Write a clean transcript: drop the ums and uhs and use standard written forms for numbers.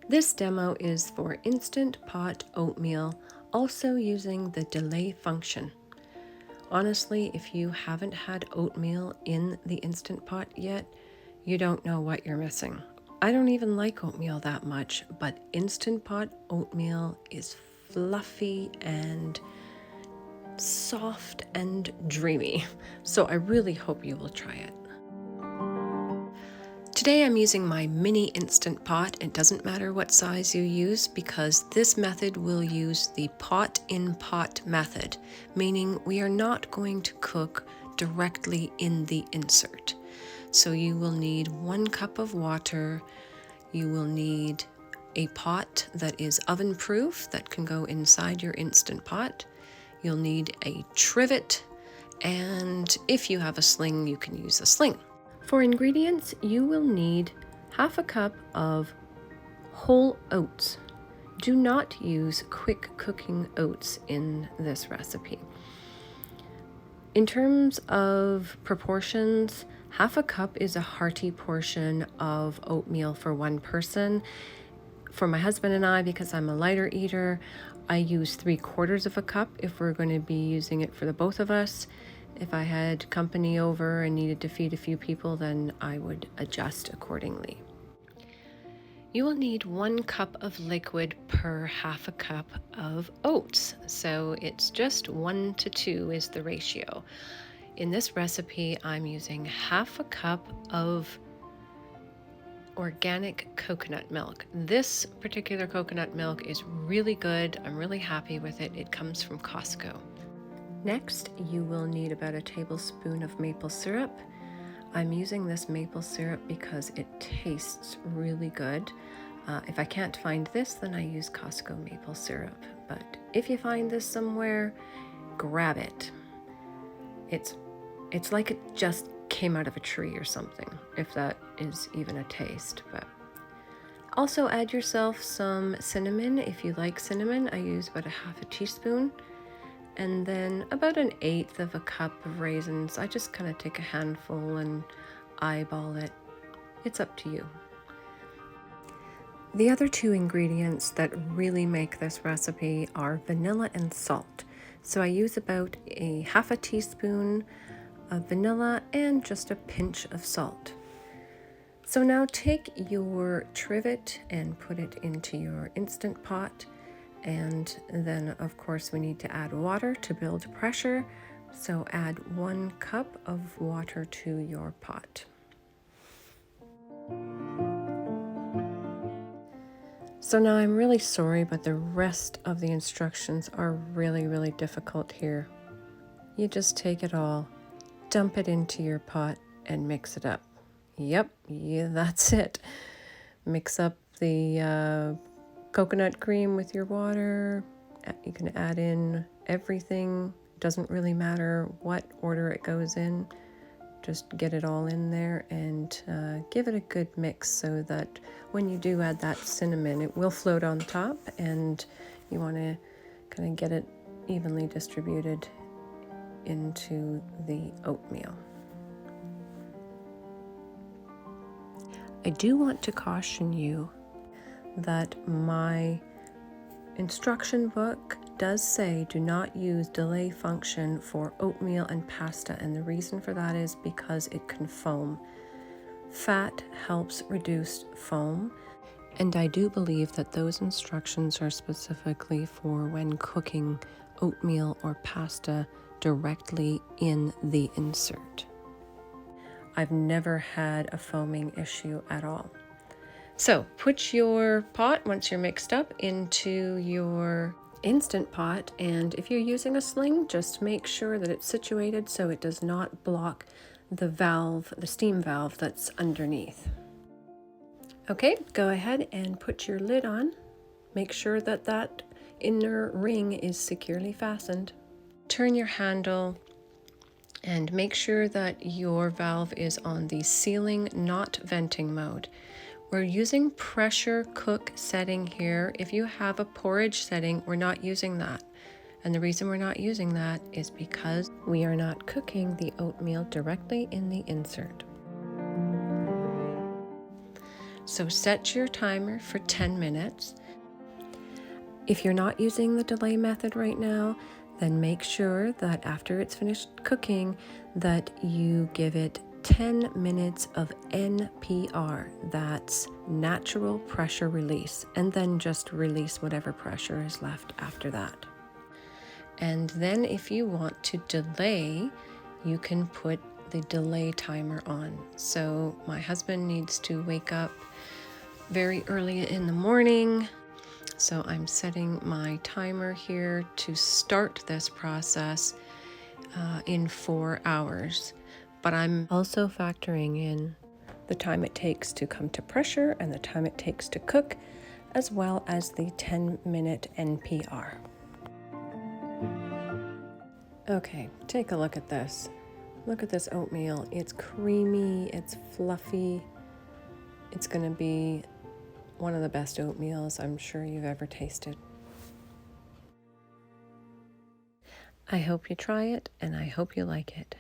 This demo is for Instant Pot oatmeal, also using the delay function. Honestly, if you haven't had oatmeal in the Instant Pot yet, you don't know what you're missing. I don't even like oatmeal that much, but Instant Pot oatmeal is fluffy and soft and dreamy. So I really hope you will try it. Today I'm using my mini Instant Pot. It doesn't matter what size you use because this method will use the pot-in-pot method, meaning we are not going to cook directly in the insert. So you will need 1 cup of water, you will need a pot that is oven proof that can go inside your Instant Pot, you'll need a trivet, and if you have a sling, you can use a sling. For ingredients, you will need half a cup of whole oats. Do not use quick cooking oats in this recipe. In terms of proportions, half a cup is a hearty portion of oatmeal for 1 person. For my husband and I, because I'm a lighter eater, I use 3/4 of a cup if we're going to be using it for the both of us. If I had company over and needed to feed a few people, then I would adjust accordingly. You will need 1 cup of liquid per half a cup of oats. So it's just 1 to 2 is the ratio. In this recipe, I'm using half a cup of organic coconut milk. This particular coconut milk is really good. I'm really happy with it. It comes from Costco. Next, you will need about a tablespoon of maple syrup. I'm using this maple syrup because it tastes really good. If I can't find this, then I use Costco maple syrup. But if you find this somewhere, grab it. It's like it just came out of a tree or something, if that is even a taste. But also add yourself some cinnamon if you like cinnamon. I use about a half a teaspoon. And then about 1/8 of a cup of raisins. I just kind of take a handful and eyeball it. It's up to you. The other 2 ingredients that really make this recipe are vanilla and salt. So I use about a half a teaspoon of vanilla and just a pinch of salt. So now take your trivet and put it into your Instant Pot. And then, of course, we need to add water to build pressure. So add 1 cup of water to your pot. So now I'm really sorry, but the rest of the instructions are really difficult here. You just take it all, dump it into your pot, and mix it up. Yep, yeah, that's it. Mix up the coconut cream with your water. You can add in everything. Doesn't really matter what order it goes in. Just get it all in there and give it a good mix so that when you do add that cinnamon, it will float on top, and you want to kind of get it evenly distributed into the oatmeal. I do want to caution you that my instruction book does say do not use delay function for oatmeal and pasta, and the reason for that is because it can foam. Fat helps reduce foam, and I do believe that those instructions are specifically for when cooking oatmeal or pasta directly in the insert. I've never had a foaming issue at all. So put your pot, once you're mixed up, into your Instant Pot, and if you're using a sling, just make sure that it's situated so it does not block the valve, the steam valve that's underneath. Okay, go ahead and put your lid on. Make sure that that inner ring is securely fastened. Turn your handle and make sure that your valve is on the sealing, not venting mode. We're using pressure cook setting here. If you have a porridge setting, we're not using that. And the reason we're not using that is because we are not cooking the oatmeal directly in the insert. So set your timer for 10 minutes. If you're not using the delay method right now, then make sure that after it's finished cooking that you give it 10 minutes of NPR. That's natural pressure release, and then just release whatever pressure is left after that. And then if you want to delay, you can put the delay timer on. So my husband needs to wake up very early in the morning. So I'm setting my timer here to start this process in 4 hours. But I'm also factoring in the time it takes to come to pressure and the time it takes to cook, as well as the 10-minute NPR. Okay, take a look at this. Look at this oatmeal. It's creamy, it's fluffy. It's going to be one of the best oatmeals I'm sure you've ever tasted. I hope you try it, and I hope you like it.